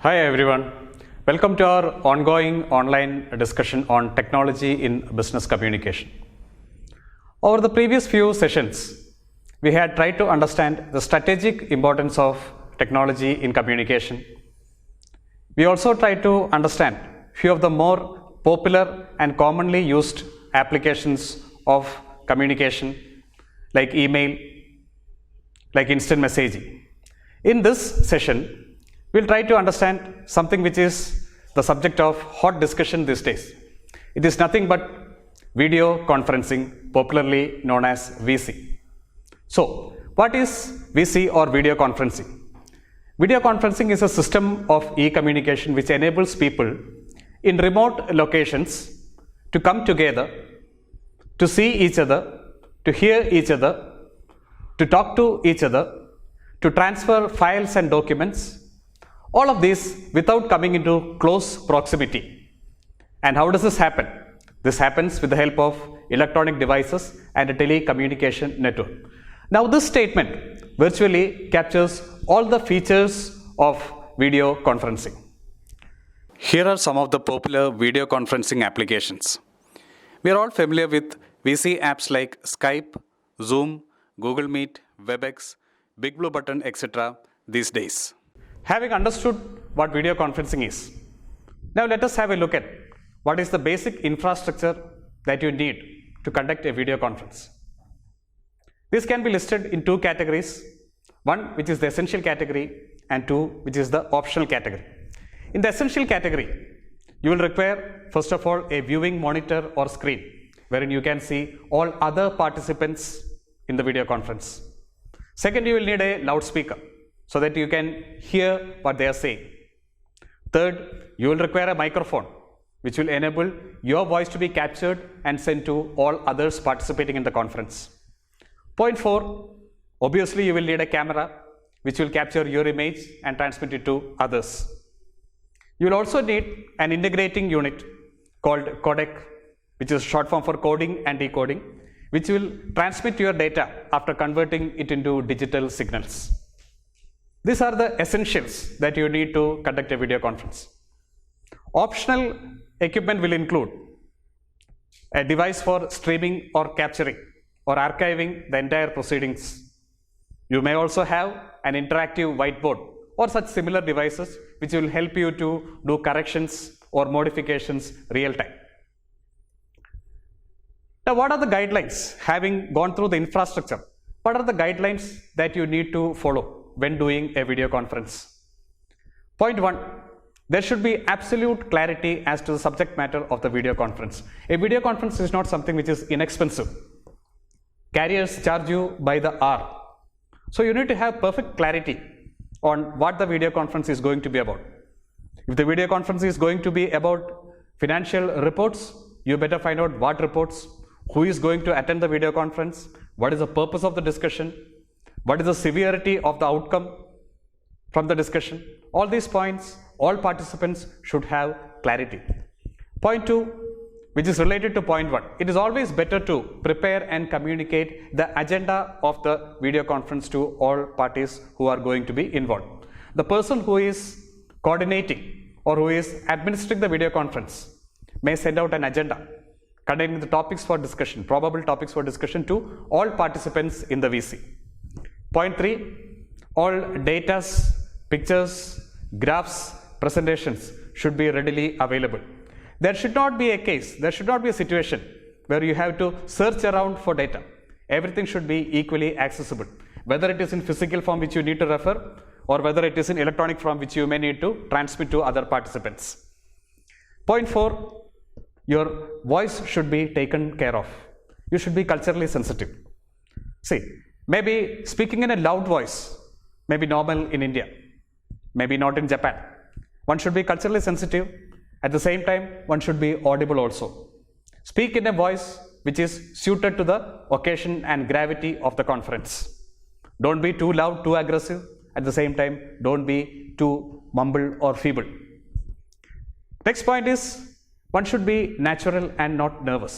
Hi everyone, welcome to our ongoing online discussion on technology in business communication. Over the previous few sessions, we had tried to understand the strategic importance of technology in communication. We also tried to understand few of the more popular and commonly used applications of communication like email, like instant messaging. In this session, we'll try to understand something which is the subject of hot discussion these days. It is nothing but video conferencing, popularly known as VC. So, what is VC or video conferencing? Video conferencing is a system of e-communication which enables people in remote locations to come together, to see each other, to hear each other, to talk to each other, to transfer files and documents, all of this without coming into close proximity. And how does this happen? This happens with the help of electronic devices and a telecommunication network. Now this statement virtually captures all the features of video conferencing. Here are some of the popular video conferencing applications. We are all familiar with VC apps like Skype, Zoom, Google Meet, WebEx, Big Blue Button, etc. these days. Having understood what video conferencing is, now let us have a look at what is the basic infrastructure that you need to conduct a video conference. This can be listed in two categories, one which is the essential category and two which is the optional category. In the essential category, you will require first of all a viewing monitor or screen wherein you can see all other participants in the video conference. Second, you will need a loudspeaker so that you can hear what they are saying. Third, you will require a microphone which will enable your voice to be captured and sent to all others participating in the conference. Point 4, obviously you will need a camera which will capture your image and transmit it to others. You will also need an integrating unit called codec, which is short form for coding and decoding, which will transmit your data after converting it into digital signals. These are the essentials that you need to conduct a video conference. Optional equipment will include a device for streaming or capturing or archiving the entire proceedings. You may also have an interactive whiteboard or such similar devices which will help you to do corrections or modifications real time. Now, what are the guidelines? Having gone through the infrastructure, what are the guidelines that you need to follow when doing a video conference? Point 1, there should be absolute clarity as to the subject matter of the video conference. A video conference is not something which is inexpensive. Carriers charge you by the hour. So you need to have perfect clarity on what the video conference is going to be about. If the video conference is going to be about financial reports, you better find out what reports, who is going to attend the video conference, what is the purpose of the discussion, what is the severity of the outcome from the discussion. All these points, all participants should have clarity. Point 2, which is related to point 1, it is always better to prepare and communicate the agenda of the video conference to all parties who are going to be involved. The person who is coordinating or who is administering the video conference may send out an agenda containing the topics for discussion, probable topics for discussion to all participants in the VC. Point 3, all data, pictures, graphs, presentations should be readily available. There should not be a case, there should not be a situation where you have to search around for data. Everything should be equally accessible, whether it is in physical form which you need to refer or whether it is in electronic form which you may need to transmit to other participants. Point 4, your voice should be taken care of. You should be culturally sensitive. See, maybe speaking in a loud voice may be normal in India, maybe not in Japan. One should be culturally sensitive. At the same time, one should be audible also. Speak in a voice which is suited to the occasion and gravity of the conference. Don't be too loud, too aggressive. At the same time, don't be too mumbled or feeble. Next point is, one should be natural and not nervous.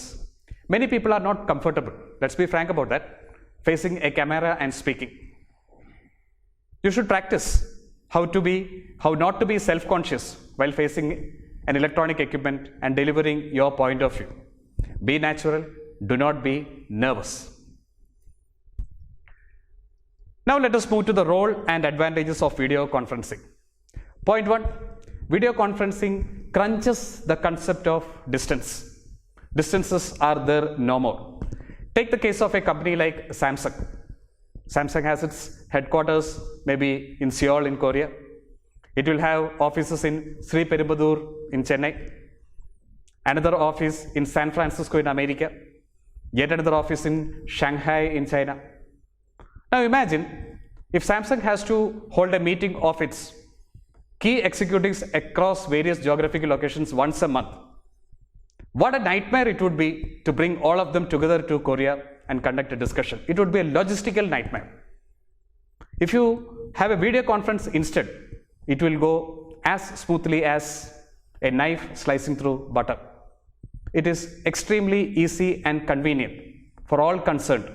Many people are not comfortable, let's be frank about that, facing a camera and speaking. You should practice how not to be self-conscious while facing an electronic equipment and delivering your point of view. Be natural, do not be nervous. Now let us move to the role and advantages of video conferencing. Point 1. Video conferencing crunches the concept of distance. Distances are there no more. Take the case of a company like Samsung. Samsung has its headquarters maybe in Seoul in Korea. It will have offices in Sri Perumbudur in Chennai, another office in San Francisco in America, yet another office in Shanghai in China. Now imagine if Samsung has to hold a meeting of its key executives across various geographical locations once a month. What a nightmare it would be to bring all of them together to Korea and conduct a discussion. It would be a logistical nightmare. If you have a video conference instead, it will go as smoothly as a knife slicing through butter. It is extremely easy and convenient for all concerned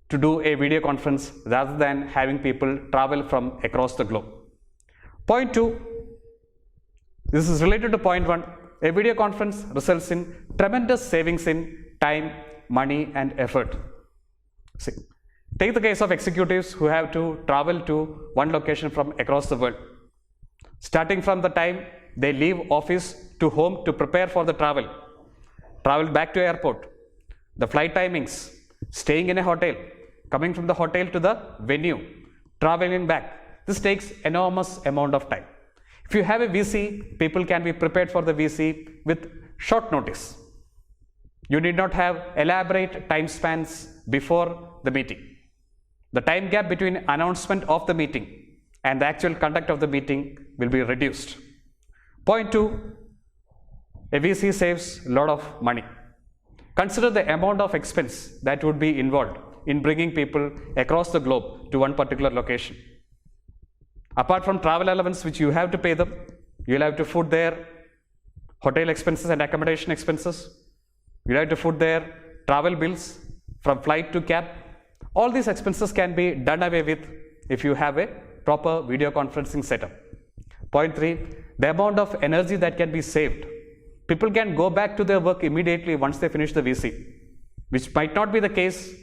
to do a video conference rather than having people travel from across the globe. Point 2, this is related to point 1. A video conference results in tremendous savings in time, money and effort. See, take the case of executives who have to travel to one location from across the world. Starting from the time they leave office to home to prepare for the travel back to airport, the flight timings, staying in a hotel, coming from the hotel to the venue, traveling back. This takes enormous amount of time. If you have a VC, people can be prepared for the VC with short notice. You need not have elaborate time spans before the meeting. The time gap between announcement of the meeting and the actual conduct of the meeting will be reduced. Point 2, a VC saves a lot of money. Consider the amount of expense that would be involved in bringing people across the globe to one particular location. Apart from travel allowance which you have to pay them, you will have to food their hotel expenses and accommodation expenses. You will have to food their travel bills from flight to cab. All these expenses can be done away with if you have a proper video conferencing setup. Point 3, the amount of energy that can be saved. People can go back to their work immediately once they finish the VC, which might not be the case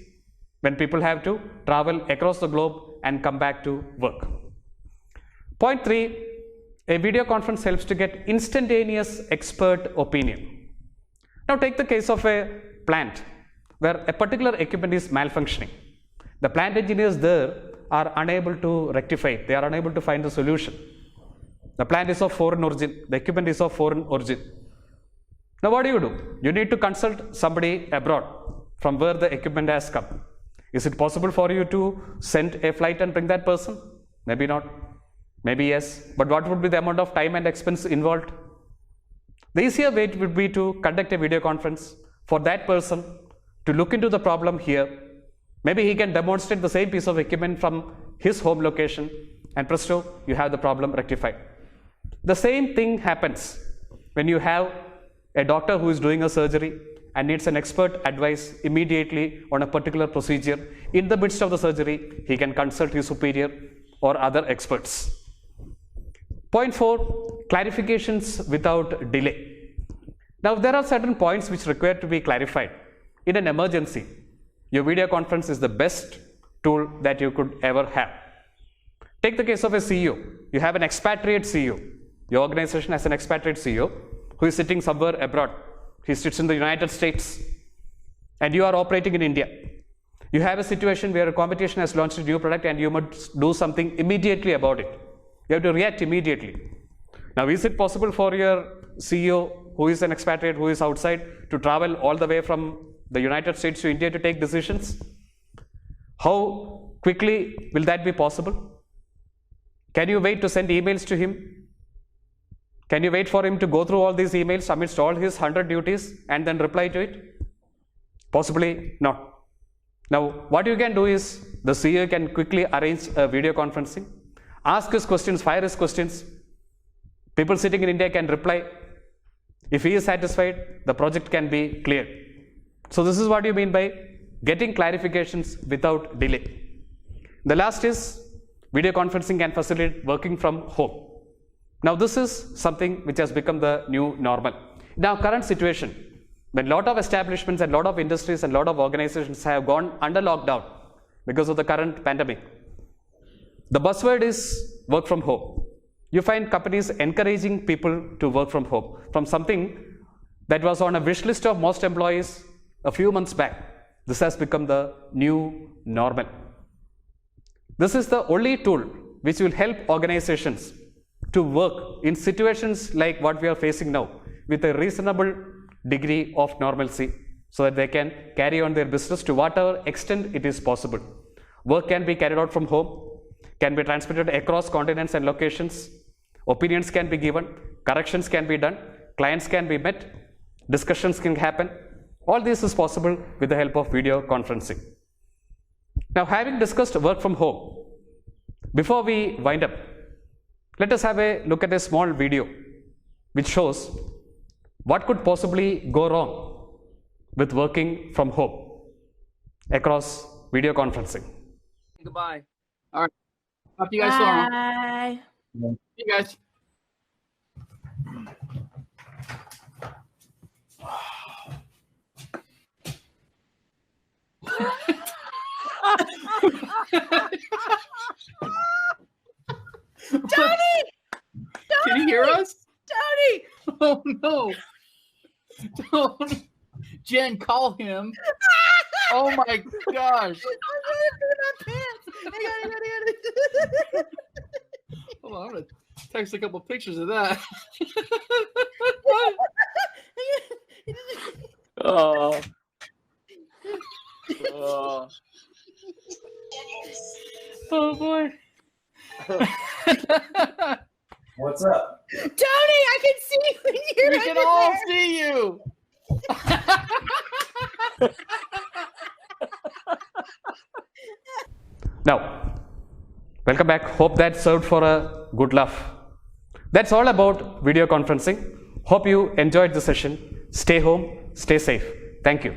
when people have to travel across the globe and come back to work. Point 3, a video conference helps to get instantaneous expert opinion. Now take the case of a plant where a particular equipment is malfunctioning. The plant engineers there are unable to rectify it. They are unable to find the solution. The plant is of foreign origin. The equipment is of foreign origin. Now what do? You need to consult somebody abroad from where the equipment has come. Is it possible for you to send a flight and bring that person? Maybe not. Maybe yes. But what would be the amount of time and expense involved? The easier way would be to conduct a video conference for that person to look into the problem here. Maybe he can demonstrate the same piece of equipment from his home location and presto, you have the problem rectified. The same thing happens when you have a doctor who is doing a surgery and needs an expert advice immediately on a particular procedure. In the midst of the surgery, he can consult his superior or other experts. Point 4, clarifications without delay. Now there are certain points which require to be clarified. In an emergency, your video conference is the best tool that you could ever have. Take the case of a CEO. You have an expatriate CEO. Your organization has an expatriate CEO who is sitting somewhere abroad. He sits in the United States and you are operating in India. You have a situation where a competition has launched a new product and you must do something immediately about it. You have to react immediately. Now, is it possible for your CEO who is an expatriate, who is outside, to travel all the way from the United States to India to take decisions? How quickly will that be possible? Can you wait to send emails to him? Can you wait for him to go through all these emails amidst all his 100 duties and then reply to it? Possibly not. Now, what you can do is the CEO can quickly arrange a video conferencing, ask his questions, fire his questions. People sitting in India can reply. If he is satisfied, the project can be cleared. So this is what you mean by getting clarifications without delay. The last is Video conferencing can facilitate working from home. Now this is something which has become the new normal. Now current situation, when a lot of establishments and a lot of industries and a lot of organizations have gone under lockdown because of the current pandemic, the buzzword is work from home. You find companies encouraging people to work from home, from something that was on a wish list of most employees a few months back. This has become the new normal. This is the only tool which will help organizations to work in situations like what we are facing now with a reasonable degree of normalcy, so that they can carry on their business to whatever extent it is possible. Work can be carried out from home, can be transmitted across continents and locations, opinions can be given, corrections can be done, clients can be met, discussions can happen. All this is possible with the help of video conferencing. Now, having discussed work from home, before we wind up, let us have a look at a small video which shows what could possibly go wrong with working from home across video conferencing. Goodbye. All right. Talk to you guys tomorrow. Bye. See you guys. Tony! Can you hear us? Tony! Oh no. Don't. Jen, call him. Oh my gosh. Hold on, I'm gonna text a couple pictures of that. Oh. Oh. Oh boy. What's up? Tony, I can see you when you're We can under all there. see you. Now, welcome back. Hope that served for a good laugh. That's all about video conferencing. Hope you enjoyed the session. Stay home, stay safe. Thank you.